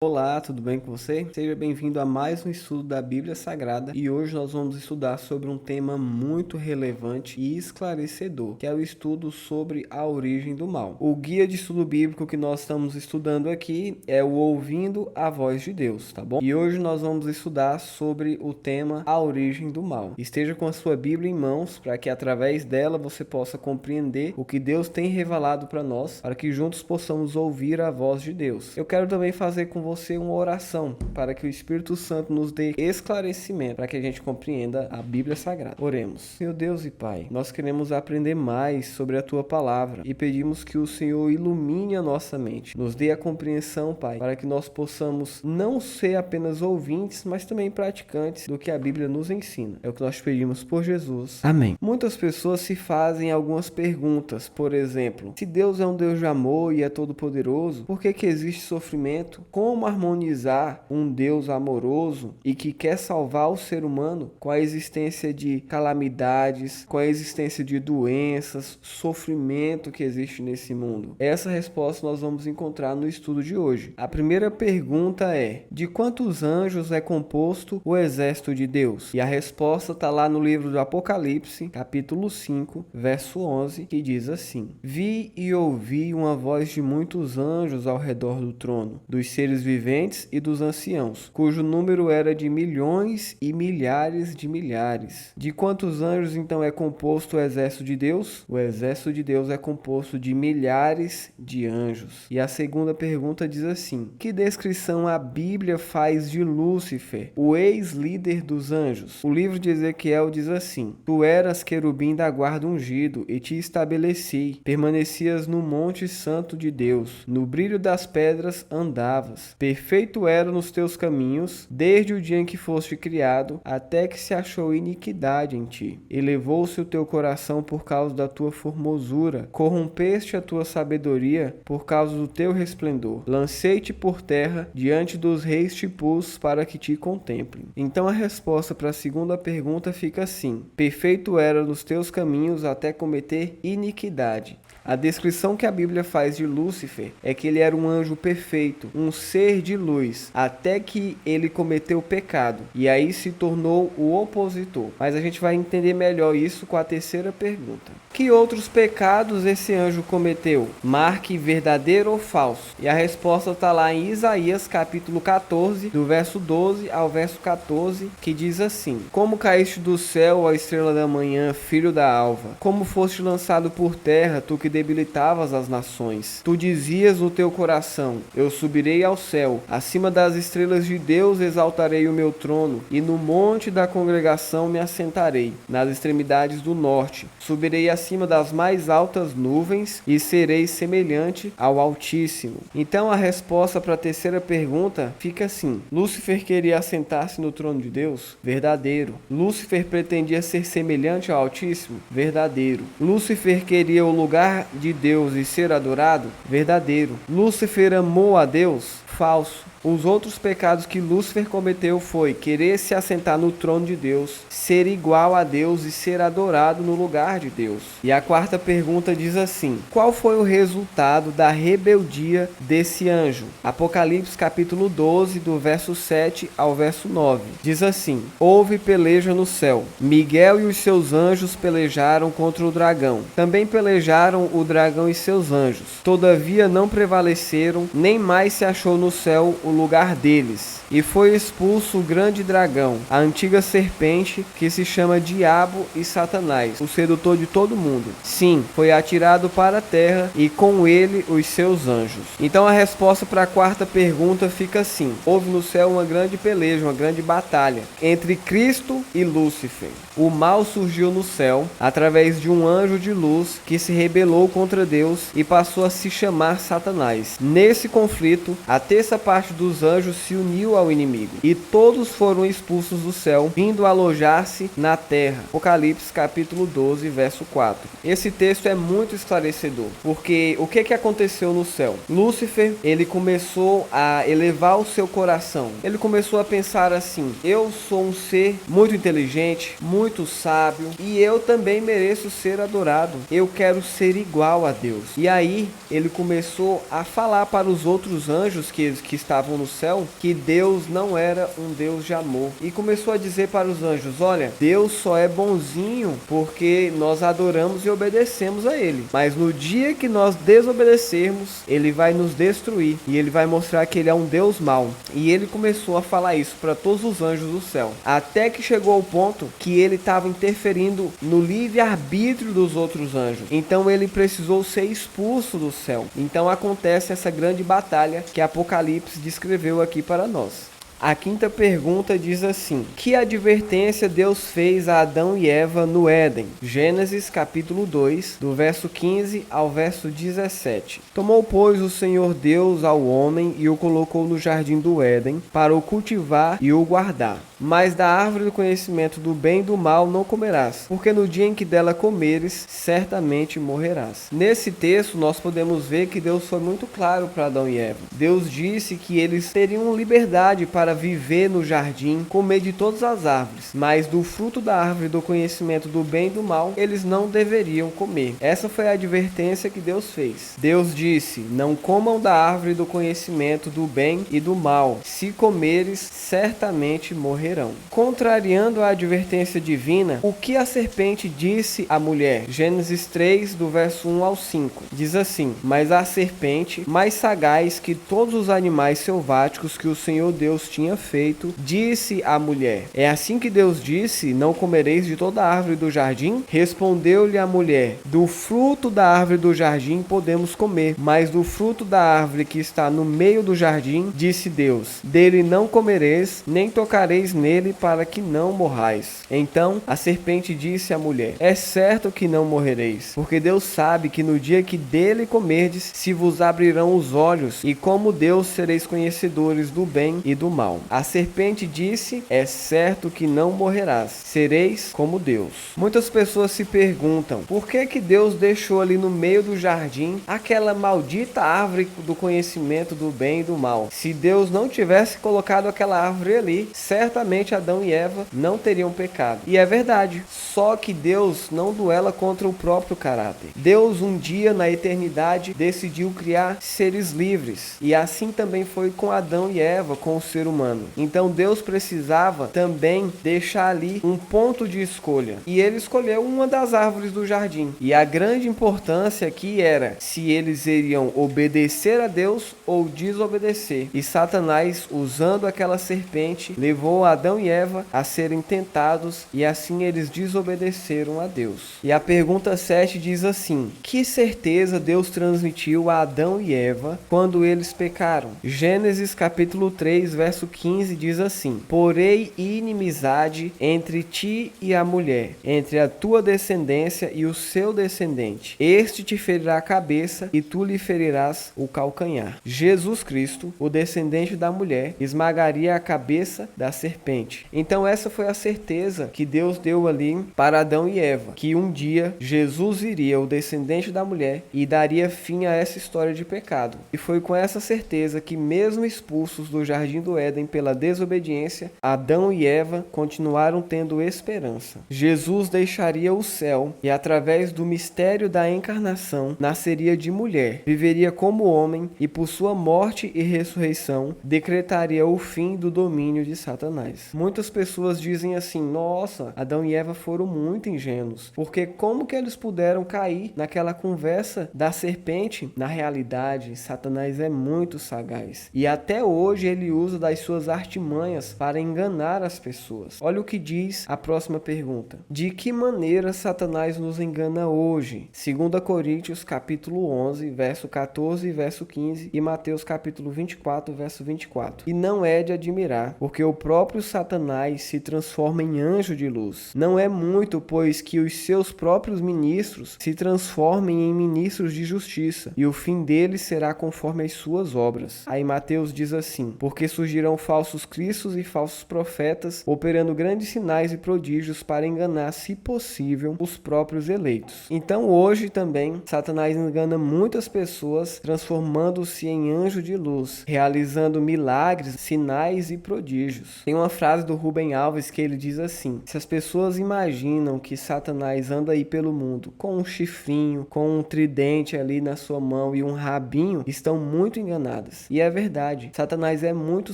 Olá, tudo bem com você? Seja bem-vindo a mais um estudo da Bíblia Sagrada e hoje nós vamos estudar sobre um tema muito relevante e esclarecedor, que é o estudo sobre a origem do mal. O guia de estudo bíblico que nós estamos estudando aqui é o Ouvindo a Voz de Deus, tá bom? E hoje nós vamos estudar sobre o tema a origem do mal. Esteja com a sua Bíblia em mãos para que através dela você possa compreender o que Deus tem revelado para nós, para que juntos possamos ouvir a voz de Deus. Eu quero também fazer com você uma oração para que o Espírito Santo nos dê esclarecimento para que a gente compreenda a Bíblia Sagrada. Oremos. Meu Deus e Pai, nós queremos aprender mais sobre a Tua Palavra e pedimos que o Senhor ilumine a nossa mente, nos dê a compreensão, Pai, para que nós possamos não ser apenas ouvintes, mas também praticantes do que a Bíblia nos ensina. É o que nós pedimos por Jesus. Amém. Muitas pessoas se fazem algumas perguntas, por exemplo, se Deus é um Deus de amor e é todo-poderoso, por que existe sofrimento? Como harmonizar um Deus amoroso e que quer salvar o ser humano com a existência de calamidades, com a existência de doenças, sofrimento que existe nesse mundo? Essa resposta nós vamos encontrar no estudo de hoje. A primeira pergunta é: de quantos anjos é composto o exército de Deus? E a resposta está lá no livro do Apocalipse, capítulo 5, verso 11, que diz assim: Vi e ouvi uma voz de muitos anjos ao redor do trono, dos seres viventes e dos anciãos, cujo número era de milhões e milhares de milhares. De quantos anjos então é composto o exército de Deus? O exército de Deus é composto de milhares de anjos. E a segunda pergunta diz assim: que descrição a Bíblia faz de Lúcifer, o ex-líder dos anjos? O livro de Ezequiel diz assim: Tu eras querubim da guarda ungido e te estabeleci, permanecias no monte santo de Deus, no brilho das pedras andavas. Perfeito era nos teus caminhos, desde o dia em que foste criado, até que se achou iniquidade em ti. Elevou-se o teu coração por causa da tua formosura, corrompeste a tua sabedoria por causa do teu resplendor. Lancei-te por terra, diante dos reis te pus para que te contemplem. Então a resposta para a segunda pergunta fica assim: perfeito era nos teus caminhos até cometer iniquidade. A descrição que a Bíblia faz de Lúcifer é que ele era um anjo perfeito, um ser de luz, até que ele cometeu o pecado e aí se tornou o opositor. Mas a gente vai entender melhor isso com a terceira pergunta: que outros pecados esse anjo cometeu? Marque verdadeiro ou falso. E a resposta está lá em Isaías capítulo 14, do verso 12 ao verso 14, que diz assim: como caíste do céu, ó estrela da manhã, filho da alva, como foste lançado por terra, tu que debilitavas as nações. Tu dizias no teu coração: eu subirei ao céu, acima das estrelas de Deus exaltarei o meu trono, e no monte da congregação me assentarei, nas extremidades do norte. Subirei acima das mais altas nuvens, e serei semelhante ao Altíssimo. Então a resposta para a terceira pergunta fica assim: Lúcifer queria assentar-se no trono de Deus? Verdadeiro. Lúcifer pretendia ser semelhante ao Altíssimo? Verdadeiro. Lúcifer queria o lugar de Deus e ser adorado? Verdadeiro. Lúcifer amou a Deus? Falso. Os outros pecados que Lúcifer cometeu foi querer se assentar no trono de Deus, ser igual a Deus e ser adorado no lugar de Deus. E a quarta pergunta diz assim: qual foi o resultado da rebeldia desse anjo? Apocalipse capítulo 12, do verso 7 ao verso 9. Diz assim: houve peleja no céu. Miguel e os seus anjos pelejaram contra o dragão. Também pelejaram o dragão e seus anjos. Todavia não prevaleceram, nem mais se achou no céu o lugar deles. E foi expulso o grande dragão, a antiga serpente, que se chama Diabo e Satanás, o sedutor de todo mundo. Sim, foi atirado para a terra e com ele os seus anjos. Então a resposta para a quarta pergunta fica assim: houve no céu uma grande peleja, uma grande batalha entre Cristo e Lúcifer. O mal surgiu no céu através de um anjo de luz que se rebelou contra Deus e passou a se chamar Satanás. Nesse conflito, a terça parte dos anjos se uniu ao inimigo e todos foram expulsos do céu, vindo alojar-se na terra. Apocalipse capítulo 12, verso 4. Esse texto é muito esclarecedor, porque o que aconteceu no céu? Lúcifer, ele começou a elevar o seu coração. Ele começou a pensar assim: eu sou um ser muito inteligente, muito sábio, e eu também mereço ser adorado. Eu quero ser igual a Deus. E aí ele começou a falar para os outros anjos que que estavam no céu que Deus não era um Deus de amor. E começou a dizer para os anjos: olha, Deus só é bonzinho porque nós adoramos e obedecemos a Ele. Mas no dia que nós desobedecermos, Ele vai nos destruir. E Ele vai mostrar que Ele é um Deus mau. E Ele começou a falar isso para todos os anjos do céu. Até que chegou ao ponto que Ele estava interferindo no livre-arbítrio dos outros anjos. Então Ele precisou ser expulso do céu. Então acontece essa grande batalha que Apocalipse descreveu aqui para nós. A quinta pergunta diz assim: que advertência Deus fez a Adão e Eva no Éden? Gênesis capítulo 2, do verso 15 ao verso 17. Tomou, pois, o Senhor Deus ao homem e o colocou no jardim do Éden para o cultivar e o guardar. Mas da árvore do conhecimento do bem e do mal não comerás, porque no dia em que dela comeres, certamente morrerás. Nesse texto nós podemos ver que Deus foi muito claro para Adão e Eva. Deus disse que eles teriam liberdade para viver no jardim, comer de todas as árvores, mas do fruto da árvore do conhecimento do bem e do mal, eles não deveriam comer. Essa foi a advertência que Deus fez. Deus disse: não comam da árvore do conhecimento do bem e do mal. Se comeres, certamente morrerão. Contrariando a advertência divina, o que a serpente disse à mulher? Gênesis 3, do verso 1 ao 5. Diz assim: mas a serpente, mais sagaz que todos os animais selváticos que o Senhor Deus tinha feito, disse à mulher: é assim que Deus disse: não comereis de toda a árvore do jardim? Respondeu-lhe a mulher: do fruto da árvore do jardim podemos comer, mas do fruto da árvore que está no meio do jardim, disse Deus: dele não comereis, nem tocareis nele, para que não morrais. Então a serpente disse à mulher: é certo que não morrereis, porque Deus sabe que no dia que dele comerdes, se vos abrirão os olhos, e como Deus sereis conhecedores do bem e do mal. A serpente disse: é certo que não morrerás, sereis como Deus. Muitas pessoas se perguntam: por que Deus deixou ali no meio do jardim aquela maldita árvore do conhecimento do bem e do mal? Se Deus não tivesse colocado aquela árvore ali, certamente Adão e Eva não teriam pecado. E é verdade, só que Deus não duela contra o próprio caráter. Deus um dia na eternidade decidiu criar seres livres, e assim também foi com Adão e Eva, com o ser humano. Então Deus precisava também deixar ali um ponto de escolha, e ele escolheu uma das árvores do jardim. E a grande importância aqui era se eles iriam obedecer a Deus ou desobedecer. E Satanás, usando aquela serpente, levou Adão e Eva a serem tentados, e assim eles desobedeceram a Deus. E a pergunta 7 diz assim: que certeza Deus transmitiu a Adão e Eva quando eles pecaram? Gênesis capítulo 3, verso 15 diz assim: porém inimizade entre ti e a mulher, entre a tua descendência e o seu descendente. Este te ferirá a cabeça e tu lhe ferirás o calcanhar. Jesus Cristo, o descendente da mulher, esmagaria a cabeça da serpente. Então essa foi a certeza que Deus deu ali para Adão e Eva, que um dia Jesus iria, o descendente da mulher, e daria fim a essa história de pecado. E foi com essa certeza que, mesmo expulsos do jardim do Éden pela desobediência, Adão e Eva continuaram tendo esperança. Jesus deixaria o céu e, através do mistério da encarnação, nasceria de mulher, viveria como homem e, por sua morte e ressurreição, decretaria o fim do domínio de Satanás. Muitas pessoas dizem assim: nossa, Adão e Eva foram muito ingênuos, porque como que eles puderam cair naquela conversa da serpente? Na realidade, Satanás é muito sagaz, e até hoje ele usa das suas artimanhas para enganar as pessoas. Olha o que diz a próxima pergunta: de que maneira Satanás nos engana hoje? 2 Coríntios capítulo 11, verso 14 e verso 15, e Mateus capítulo 24, verso 24. E não é de admirar, porque o próprio Satanás se transforma em anjo de luz. Não é muito, pois, que os seus próprios ministros se transformem em ministros de justiça, e o fim deles será conforme as suas obras. Aí Mateus diz assim: porque surgirão Surgirão falsos cristos e falsos profetas, operando grandes sinais e prodígios para enganar, se possível, os próprios eleitos. Então hoje também, Satanás engana muitas pessoas, transformando-se em anjo de luz, realizando milagres, sinais e prodígios. Tem uma frase do Rubem Alves que ele diz assim: se as pessoas imaginam que Satanás anda aí pelo mundo com um chifrinho, com um tridente ali na sua mão e um rabinho, estão muito enganadas. E é verdade, Satanás é muito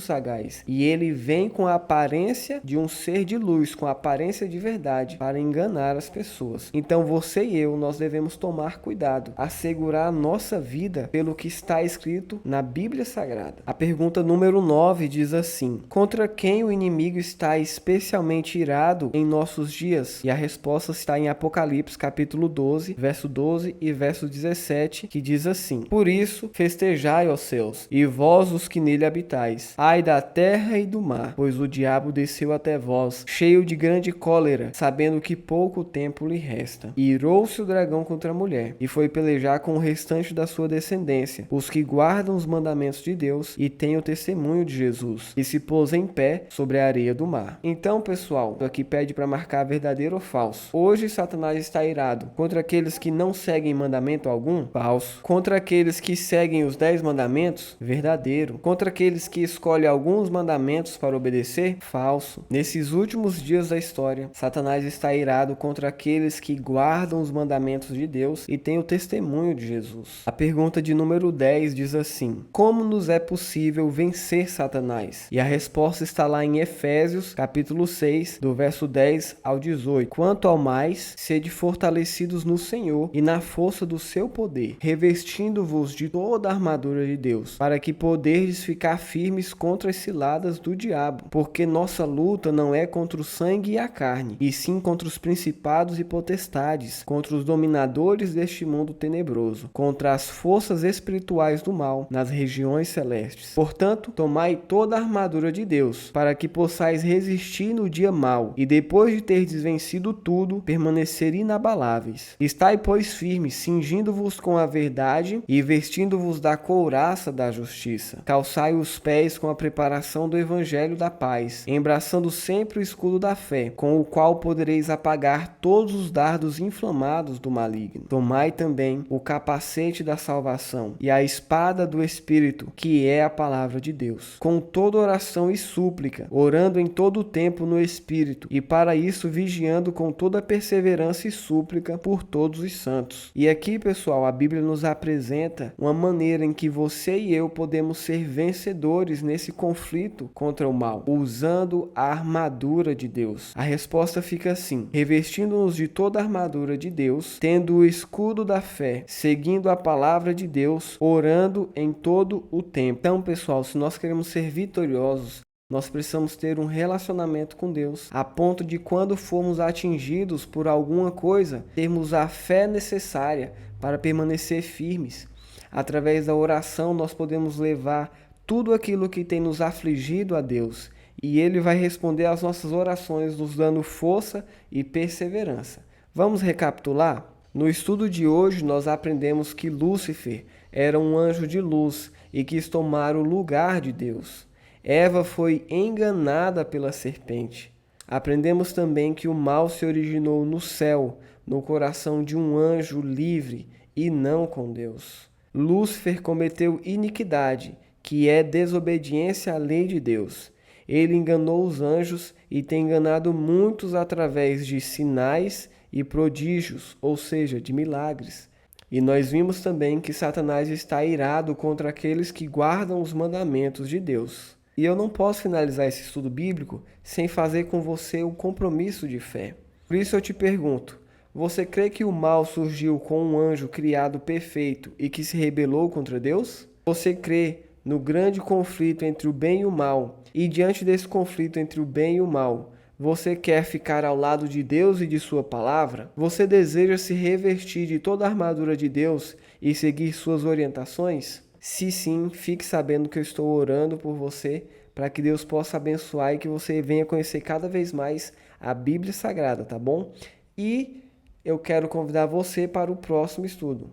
sagaz e ele vem com a aparência de um ser de luz, com a aparência de verdade, para enganar as pessoas. Então você e eu, nós devemos tomar cuidado, assegurar a nossa vida pelo que está escrito na Bíblia Sagrada. A pergunta número 9 diz assim: contra quem o inimigo está especialmente irado em nossos dias? E a resposta está em Apocalipse capítulo 12, verso 12 e verso 17, que diz assim: por isso festejai, ó céus, e vós os que nele habitais. Ai da terra e do mar, pois o diabo desceu até vós, cheio de grande cólera, sabendo que pouco tempo lhe resta. E irou-se o dragão contra a mulher, e foi pelejar com o restante da sua descendência, os que guardam os mandamentos de Deus e têm o testemunho de Jesus, e se pôs em pé sobre a areia do mar. Então, pessoal, aqui pede para marcar verdadeiro ou falso. Hoje Satanás está irado contra aqueles que não seguem mandamento algum? Falso. Contra aqueles que seguem os 10 mandamentos? Verdadeiro. Contra aqueles que escolhem alguns mandamentos para obedecer? Falso. Nesses últimos dias da história, Satanás está irado contra aqueles que guardam os mandamentos de Deus e têm o testemunho de Jesus. A pergunta de número 10 diz assim: como nos é possível vencer Satanás? E a resposta está lá em Efésios, capítulo 6, do verso 10 ao 18. Quanto ao mais, sede fortalecidos no Senhor e na força do seu poder, revestindo-vos de toda a armadura de Deus, para que poderdes ficar firmes contra as ciladas do diabo, porque nossa luta não é contra o sangue e a carne, e sim contra os principados e potestades, contra os dominadores deste mundo tenebroso, contra as forças espirituais do mal nas regiões celestes. Portanto, tomai toda a armadura de Deus, para que possais resistir no dia mau, e depois de terdes vencido tudo, permanecer inabaláveis. Estai, pois, firmes, cingindo-vos com a verdade e vestindo-vos da couraça da justiça. Calçai os pés com a preparação do evangelho da paz, embraçando sempre o escudo da fé, com o qual podereis apagar todos os dardos inflamados do maligno. Tomai também o capacete da salvação e a espada do Espírito, que é a palavra de Deus, com toda oração e súplica, orando em todo o tempo no Espírito, e para isso vigiando com toda perseverança e súplica por todos os santos. E aqui, pessoal, a Bíblia nos apresenta uma maneira em que você e eu podemos ser vencedores nesse conflito contra o mal, usando a armadura de Deus. A resposta fica assim: revestindo-nos de toda a armadura de Deus, tendo o escudo da fé, seguindo a palavra de Deus, orando em todo o tempo. Então, pessoal, se nós queremos ser vitoriosos, nós precisamos ter um relacionamento com Deus, a ponto de quando formos atingidos por alguma coisa, termos a fé necessária para permanecer firmes. Através da oração, nós podemos levar tudo aquilo que tem nos afligido a Deus, e Ele vai responder às nossas orações, nos dando força e perseverança. Vamos recapitular? No estudo de hoje, nós aprendemos que Lúcifer era um anjo de luz e quis tomar o lugar de Deus. Eva foi enganada pela serpente. Aprendemos também que o mal se originou no céu, no coração de um anjo livre e não com Deus. Lúcifer cometeu iniquidade, que é desobediência à lei de Deus. Ele enganou os anjos e tem enganado muitos através de sinais e prodígios, ou seja, de milagres. E nós vimos também que Satanás está irado contra aqueles que guardam os mandamentos de Deus. E eu não posso finalizar esse estudo bíblico sem fazer com você um compromisso de fé. Por isso eu te pergunto: você crê que o mal surgiu com um anjo criado perfeito e que se rebelou contra Deus? Você crê no grande conflito entre o bem e o mal? E diante desse conflito entre o bem e o mal, você quer ficar ao lado de Deus e de sua palavra? Você deseja se revestir de toda a armadura de Deus e seguir suas orientações? Se sim, fique sabendo que eu estou orando por você para que Deus possa abençoar e que você venha conhecer cada vez mais a Bíblia Sagrada, tá bom? E eu quero convidar você para o próximo estudo.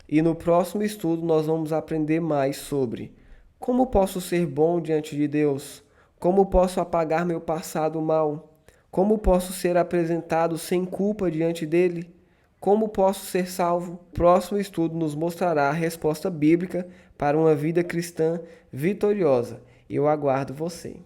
E no próximo estudo nós vamos aprender mais sobre como posso ser bom diante de Deus, Como posso apagar meu passado mal? Como posso ser apresentado sem culpa diante dele? Como posso ser salvo? O próximo estudo nos mostrará a resposta bíblica para uma vida cristã vitoriosa. Eu aguardo você.